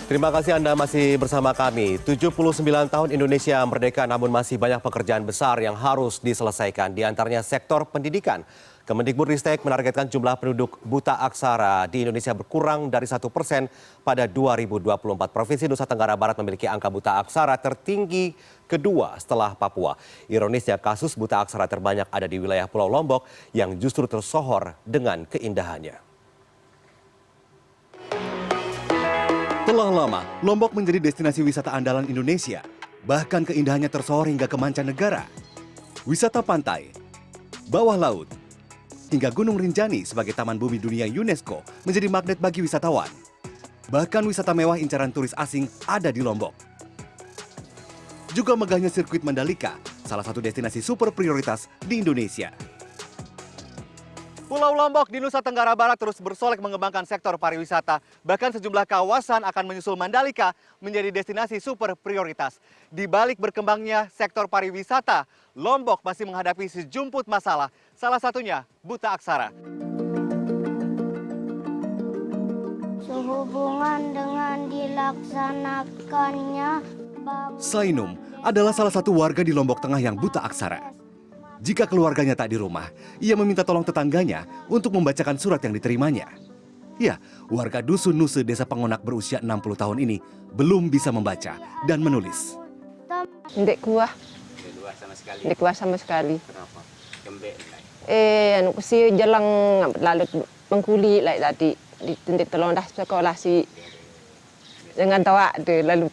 Terima kasih Anda masih bersama kami. 79 tahun Indonesia merdeka namun masih banyak pekerjaan besar yang harus diselesaikan. Di antaranya sektor pendidikan. Kemendikbudristek menargetkan jumlah penduduk buta aksara di Indonesia berkurang dari 1% pada 2024. Provinsi Nusa Tenggara Barat memiliki angka buta aksara tertinggi kedua setelah Papua. Ironisnya kasus buta aksara terbanyak ada di wilayah Pulau Lombok yang justru tersohor dengan keindahannya. Telah lama, Lombok menjadi destinasi wisata andalan Indonesia. Bahkan keindahannya tersohor hingga ke mancanegara. Wisata pantai, bawah laut, hingga Gunung Rinjani sebagai Taman Bumi Dunia UNESCO menjadi magnet bagi wisatawan. Bahkan wisata mewah incaran turis asing ada di Lombok. Juga megahnya sirkuit Mandalika, salah satu destinasi super prioritas di Indonesia. Pulau Lombok di Nusa Tenggara Barat terus bersolek mengembangkan sektor pariwisata. Bahkan sejumlah kawasan akan menyusul Mandalika menjadi destinasi super prioritas. Di balik berkembangnya sektor pariwisata, Lombok masih menghadapi sejumput masalah. Salah satunya buta aksara. Sehubungan dengan dilaksanakannya Sainum adalah salah satu warga di Lombok Tengah yang buta aksara. Jika keluarganya tak di rumah, ia meminta tolong tetangganya untuk membacakan surat yang diterimanya. Ya, warga Dusun Nuse Desa Pengonak berusia 60 tahun ini belum bisa membaca dan menulis. Ndek kuah. Ndek kuah sama sekali. Kenapa? Anu si jelang lalu mengkuli like tadi di tolong dah sekolah si dengan tawa de lalu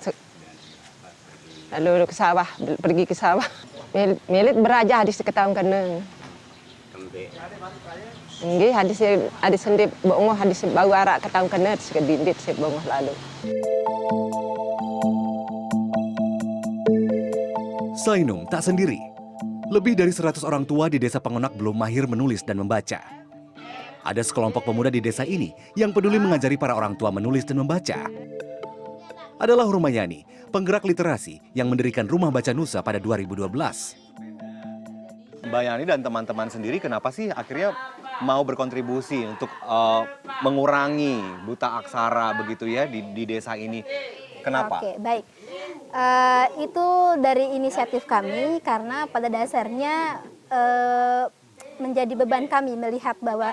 ke sawah, pergi ke sawah. Milit beraja hadis ketahun kena. Nggih hadis sendiri bongoh hadis bau arak ketahun kena sekedindit se bongoh lalu. Sainum tak sendiri. Lebih dari 100 orang tua di Desa Pengonak belum mahir menulis dan membaca. Ada sekelompok pemuda di desa ini yang peduli mengajari para orang tua menulis dan membaca. Adalah Hurmayani, penggerak literasi yang mendirikan Rumah Baca Nusa pada 2012. Mbak Yani dan teman-teman sendiri kenapa sih akhirnya mau berkontribusi untuk mengurangi buta aksara begitu ya di desa ini? Kenapa? Oke, baik. Itu dari inisiatif kami karena pada dasarnya menjadi beban kami melihat bahwa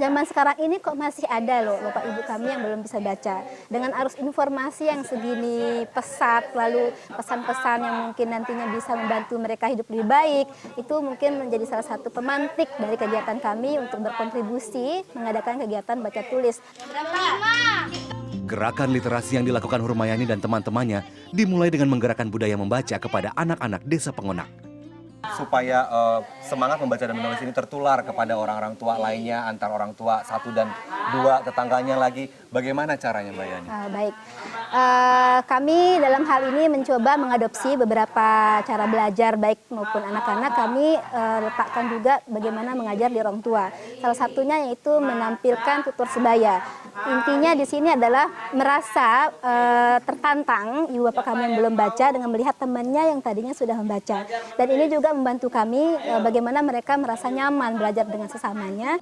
zaman sekarang ini kok masih ada loh Bapak Ibu kami yang belum bisa baca. Dengan arus informasi yang segini pesat, lalu pesan-pesan yang mungkin nantinya bisa membantu mereka hidup lebih baik, itu mungkin menjadi salah satu pemantik dari kegiatan kami untuk berkontribusi mengadakan kegiatan baca tulis. Gerakan literasi yang dilakukan Hurmayani dan teman-temannya dimulai dengan menggerakkan budaya membaca kepada anak-anak Desa Pengonak. Supaya semangat membaca dan menulis ini tertular kepada orang-orang tua lainnya, antara orang tua satu dan dua tetangganya lagi. Bagaimana caranya Mbak Yani? Baik, kami dalam hal ini mencoba mengadopsi beberapa cara belajar baik maupun anak-anak. Kami letakkan juga bagaimana mengajar di orang tua. Salah satunya yaitu menampilkan tutur sebaya. Intinya di sini adalah merasa tertantang ibu bapak kami yang belum baca dengan melihat temannya yang tadinya sudah membaca. Dan ini juga membantu kami bagaimana mereka merasa nyaman belajar dengan sesamanya.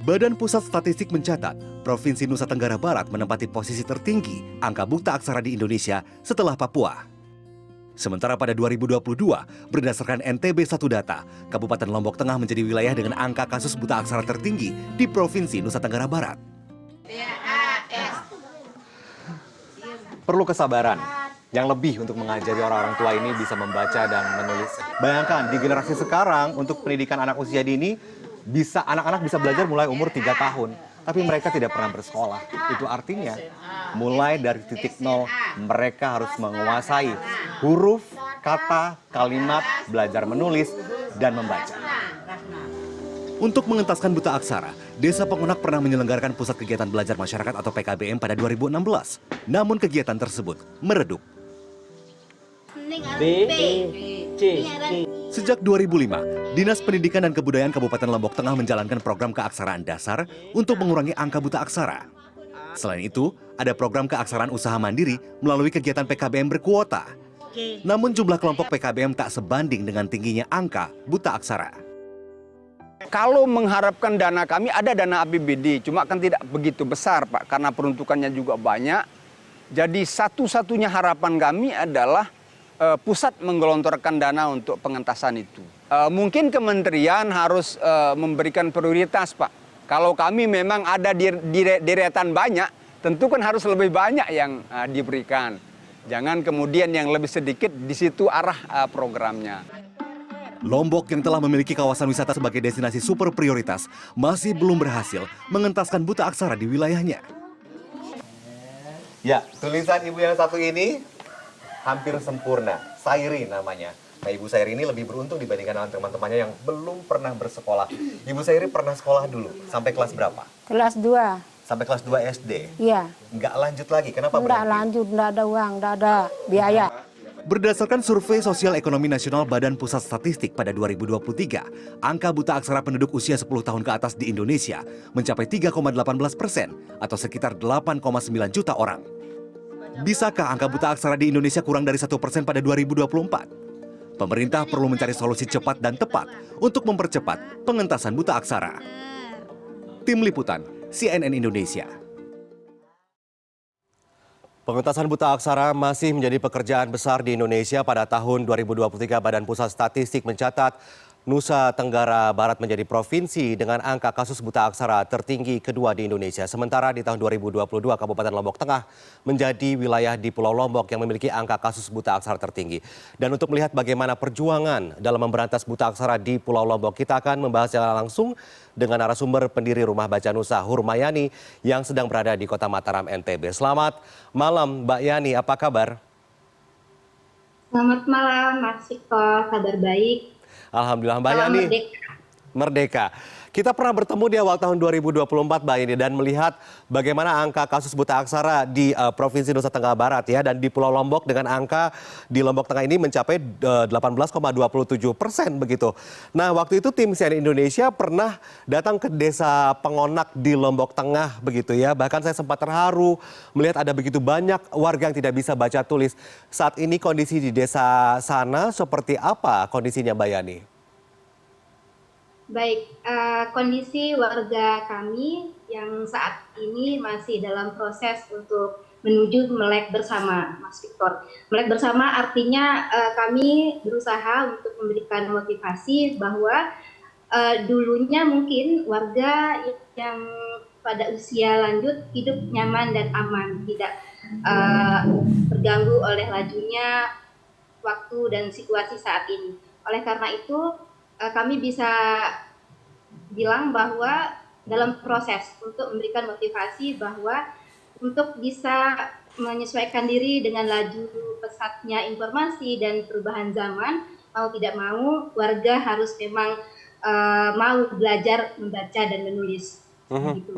Badan Pusat Statistik mencatat, Provinsi Nusa Tenggara Barat menempati posisi tertinggi angka buta aksara di Indonesia setelah Papua. Sementara pada 2022, berdasarkan NTB 1 data, Kabupaten Lombok Tengah menjadi wilayah dengan angka kasus buta aksara tertinggi di Provinsi Nusa Tenggara Barat. Perlu kesabaran yang lebih untuk mengajari orang-orang tua ini bisa membaca dan menulis. Bayangkan di generasi sekarang untuk pendidikan anak usia dini, anak-anak bisa belajar mulai umur 3 tahun. Tapi mereka tidak pernah bersekolah. Itu artinya mulai dari titik nol mereka harus menguasai huruf, kata, kalimat, belajar menulis, dan membaca. Untuk mengentaskan buta aksara, Desa Pengonak pernah menyelenggarakan Pusat Kegiatan Belajar Masyarakat atau PKBM pada 2016. Namun kegiatan tersebut meredup. Sejak 2005, Dinas Pendidikan dan Kebudayaan Kabupaten Lombok Tengah menjalankan program keaksaraan dasar untuk mengurangi angka buta aksara. Selain itu, ada program keaksaraan usaha mandiri melalui kegiatan PKBM berkuota. Namun jumlah kelompok PKBM tak sebanding dengan tingginya angka buta aksara. Kalau mengharapkan dana kami, ada dana APBD, cuma kan tidak begitu besar Pak, karena peruntukannya juga banyak. Jadi satu-satunya harapan kami adalah pusat menggelontorkan dana untuk pengentasan itu. Mungkin kementerian harus memberikan prioritas, Pak. Kalau kami memang ada deretan banyak, tentu kan harus lebih banyak yang diberikan. Jangan kemudian yang lebih sedikit, di situ arah programnya. Lombok yang telah memiliki kawasan wisata sebagai destinasi super prioritas masih belum berhasil mengentaskan buta aksara di wilayahnya. Ya, tulisan ibu yang satu ini hampir sempurna. Sairi namanya. Nah, Ibu Sairi ini lebih beruntung dibandingkan dengan teman-temannya yang belum pernah bersekolah. Ibu Sairi pernah sekolah dulu, sampai kelas berapa? Kelas 2, Sampai kelas 2 SD? iya. Nggak lanjut lagi, kenapa Enggak berhenti? lanjut, enggak ada uang, enggak ada biaya. Berdasarkan survei Sosial Ekonomi Nasional Badan Pusat Statistik pada 2023, angka buta aksara penduduk usia 10 tahun ke atas di Indonesia mencapai 3,18% atau sekitar 8,9 juta orang. Bisakah angka buta aksara di Indonesia kurang dari 1% pada 2024? Pemerintah perlu mencari solusi cepat dan tepat untuk mempercepat pengentasan buta aksara. Tim Liputan, CNN Indonesia. Pengentasan buta aksara masih menjadi pekerjaan besar di Indonesia. Pada tahun 2023, Badan Pusat Statistik mencatat Nusa Tenggara Barat menjadi provinsi dengan angka kasus buta aksara tertinggi kedua di Indonesia. Sementara di tahun 2022, Kabupaten Lombok Tengah menjadi wilayah di Pulau Lombok yang memiliki angka kasus buta aksara tertinggi. Dan untuk melihat bagaimana perjuangan dalam memberantas buta aksara di Pulau Lombok, kita akan membahas secara langsung dengan narasumber pendiri Rumah Baca Nusa, Hurmayani, yang sedang berada di Kota Mataram, NTB. Selamat malam, Mbak Yani, apa kabar? Selamat malam, Mas Siko, kabar baik. Alhamdulillah, Mbak Yani. Merdeka. Kita pernah bertemu di awal tahun 2024, Mbak Yani, dan melihat bagaimana angka kasus buta aksara di Provinsi Nusa Tenggara Barat ya, dan di Pulau Lombok dengan angka di Lombok Tengah ini mencapai 18,27% begitu. Nah, waktu itu tim CNN Indonesia pernah datang ke Desa Pengonak di Lombok Tengah begitu ya. Bahkan saya sempat terharu melihat ada begitu banyak warga yang tidak bisa baca tulis. Saat ini kondisi di desa sana seperti apa kondisinya, Mbak Yani? Baik, kondisi warga kami yang saat ini masih dalam proses untuk menuju melek bersama, Mas Victor. Melek bersama artinya kami berusaha untuk memberikan motivasi bahwa dulunya mungkin warga yang pada usia lanjut hidup nyaman dan aman, tidak terganggu oleh lajunya waktu dan situasi saat ini. Oleh karena itu, kami bisa bilang bahwa dalam proses untuk memberikan motivasi bahwa untuk bisa menyesuaikan diri dengan laju pesatnya informasi dan perubahan zaman, mau tidak mau warga harus memang mau belajar membaca dan menulis. Gitu.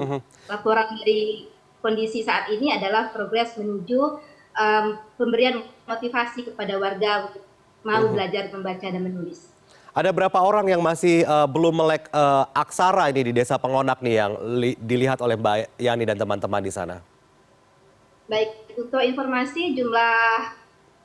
Laporan dari kondisi saat ini adalah progres menuju pemberian motivasi kepada warga untuk mau belajar membaca dan menulis. Ada berapa orang yang masih belum melek aksara ini di Desa Pengonak nih yang dilihat oleh Mbak Yani dan teman-teman di sana? Baik, untuk informasi jumlah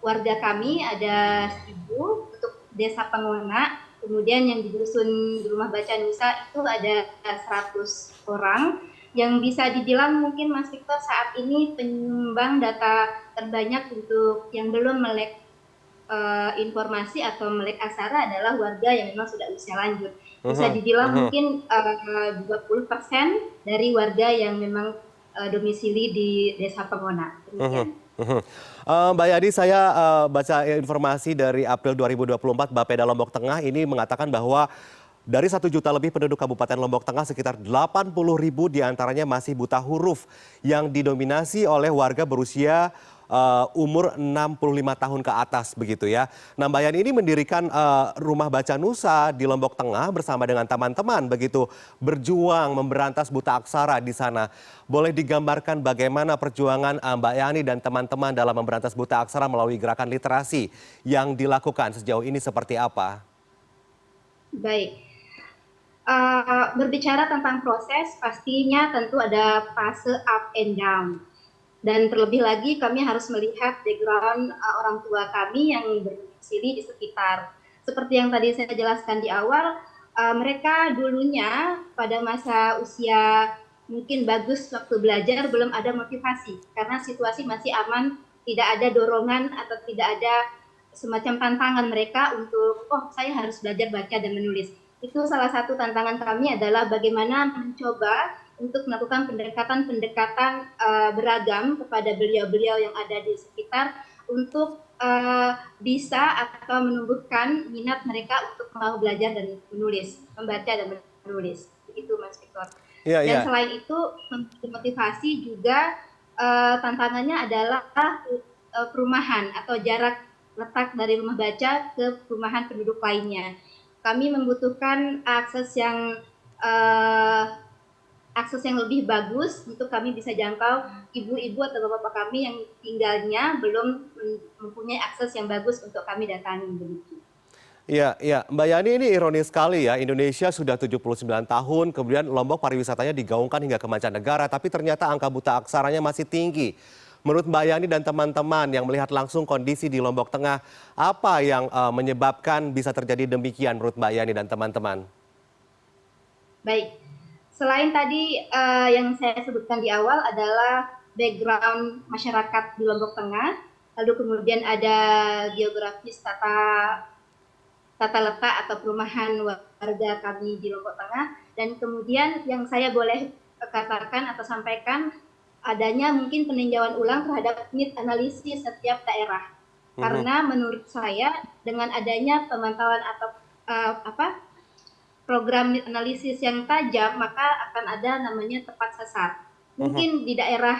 warga kami ada 1.000 untuk Desa Pengonak. Kemudian yang di Dusun Rumah Baca Nusa itu ada 100 orang. Yang bisa dibilang mungkin Mas Victor saat ini penyumbang data terbanyak untuk yang belum melek informasi atau melek aksara adalah warga yang memang sudah usia lanjut. Bisa dibilang mungkin 20% dari warga yang memang domisili di Desa Pengonak. Mbak Yani, saya baca informasi dari April 2024, Bapeda Lombok Tengah ini mengatakan bahwa dari 1 juta lebih penduduk Kabupaten Lombok Tengah, sekitar 80.000 diantaranya masih buta huruf yang didominasi oleh warga berusia umur 65 tahun ke atas begitu ya. Nah, Mbak Yani ini mendirikan Rumah Baca Nusa di Lombok Tengah bersama dengan teman-teman begitu berjuang memberantas buta aksara di sana. Boleh digambarkan bagaimana perjuangan Mbak Yani dan teman-teman dalam memberantas buta aksara melalui gerakan literasi yang dilakukan sejauh ini seperti apa? Baik. Berbicara tentang proses, pastinya tentu ada fase up and down. Dan terlebih lagi kami harus melihat background orang tua kami yang berdomisili di sekitar. Seperti yang tadi saya jelaskan di awal, mereka dulunya pada masa usia mungkin bagus waktu belajar, belum ada motivasi karena situasi masih aman, tidak ada dorongan atau tidak ada semacam tantangan mereka untuk oh saya harus belajar baca dan menulis. Itu salah satu tantangan kami adalah bagaimana mencoba untuk melakukan pendekatan-pendekatan beragam kepada beliau-beliau yang ada di sekitar untuk bisa atau menumbuhkan minat mereka untuk mau belajar dan menulis, membaca dan menulis. Begitu Mas Victor. Dan selain itu motivasi juga tantangannya adalah perumahan atau jarak letak dari rumah baca ke perumahan penduduk lainnya. Kami membutuhkan akses yang lebih bagus untuk kami bisa jangkau ibu-ibu atau bapak-bapak kami yang tinggalnya belum mempunyai akses yang bagus untuk kami datangi begitu. Iya, iya. Mbak Yani, ini ironis sekali ya, Indonesia sudah 79 tahun, kemudian Lombok pariwisatanya digaungkan hingga ke mancanegara, tapi ternyata angka buta aksaranya masih tinggi. Menurut Mbak Yani dan teman-teman yang melihat langsung kondisi di Lombok Tengah, apa yang menyebabkan bisa terjadi demikian menurut Mbak Yani dan teman-teman? Baik, selain tadi yang saya sebutkan di awal adalah background masyarakat di Lombok Tengah, lalu kemudian ada geografis tata letak atau perumahan warga kami di Lombok Tengah, dan kemudian yang saya boleh katakan atau sampaikan adanya mungkin peninjauan ulang terhadap need analisis setiap daerah. Karena menurut saya dengan adanya pemantauan atau program need analisis yang tajam, maka akan ada namanya tepat sasaran. Mungkin di daerah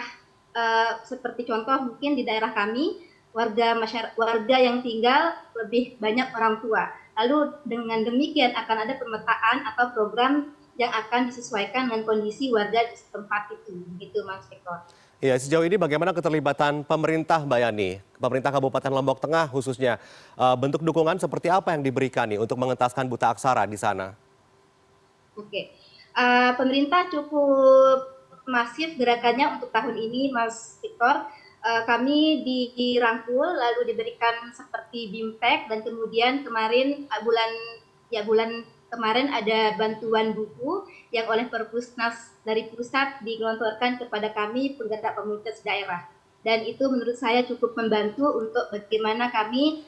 seperti contoh mungkin di daerah kami warga yang tinggal lebih banyak orang tua. Lalu dengan demikian akan ada pemetaan atau program yang akan disesuaikan dengan kondisi warga di setempat itu. Begitu Mas Victor. Ya, sejauh ini bagaimana keterlibatan pemerintah Mbak Yani, pemerintah Kabupaten Lombok Tengah khususnya, bentuk dukungan seperti apa yang diberikan nih untuk mengentaskan buta aksara di sana? Oke, pemerintah cukup masif gerakannya untuk tahun ini Mas Victor. Kami dirangkul lalu diberikan seperti BIMTEK dan kemudian kemarin bulan kemarin ada bantuan buku yang oleh Perpusnas dari pusat digelontorkan kepada kami penggerak komunitas daerah, dan itu menurut saya cukup membantu untuk bagaimana kami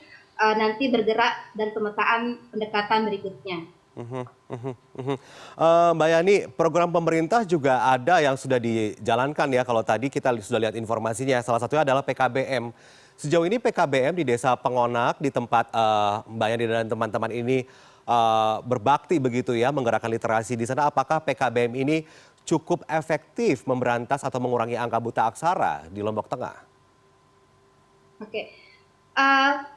nanti bergerak dan pemetaan pendekatan berikutnya. Mbak Yani, program pemerintah juga ada yang sudah dijalankan ya, kalau tadi kita sudah lihat informasinya, salah satunya adalah PKBM. Sejauh ini PKBM di Desa Pengonak, di tempat Mbak Yani dan teman-teman ini berbakti begitu ya, menggerakkan literasi di sana, apakah PKBM ini cukup efektif memberantas atau mengurangi angka buta aksara di Lombok Tengah? Oke.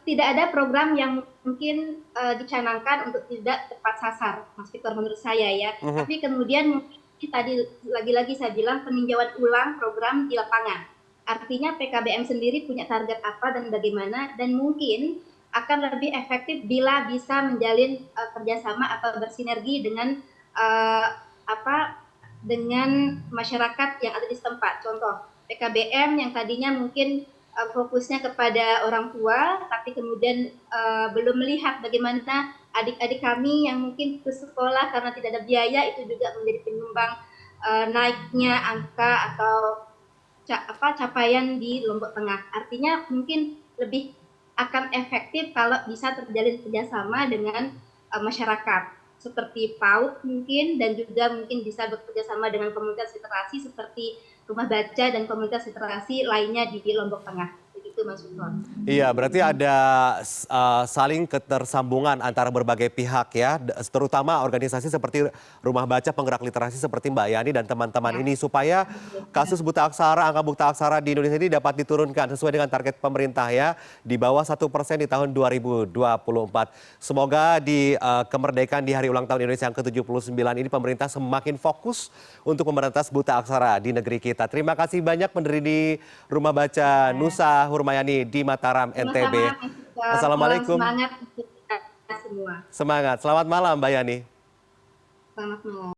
Tidak ada program yang mungkin dicanangkan untuk tidak tepat sasar, Mas Victor, menurut saya ya. Tapi kemudian mungkin tadi lagi-lagi saya bilang peninjauan ulang program di lapangan. Artinya PKBM sendiri punya target apa dan bagaimana, dan mungkin akan lebih efektif bila bisa menjalin kerjasama atau bersinergi dengan dengan masyarakat yang ada di setempat. Contoh PKBM yang tadinya mungkin fokusnya kepada orang tua, tapi kemudian belum melihat bagaimana adik-adik kami yang mungkin ke sekolah karena tidak ada biaya, itu juga menjadi penyumbang naiknya angka atau capaian di Lombok Tengah. Artinya mungkin lebih akan efektif kalau bisa terjalin kerjasama dengan masyarakat seperti PAUD mungkin, dan juga mungkin bisa bekerjasama dengan komunitas literasi seperti rumah baca dan komunitas literasi lainnya di Lombok Tengah. Begitu Mas Sultan. Iya, berarti ada saling ketersambungan antara berbagai pihak ya, terutama organisasi seperti Rumah Baca Penggerak Literasi seperti Mbak Yani dan teman-teman ini, supaya kasus buta aksara, angka buta aksara di Indonesia ini dapat diturunkan sesuai dengan target pemerintah ya, di bawah 1% di tahun 2024. Semoga di kemerdekaan di hari ulang tahun Indonesia yang ke-79 ini pemerintah semakin fokus untuk memberantas buta aksara di negeri kita. Terima kasih banyak pendiri di Rumah Baca Nusa Hurmayani di Mataram, NTB. Assalamualaikum. Semangat untuk kita semua. Semangat. Selamat malam Mbak Yani. Selamat malam.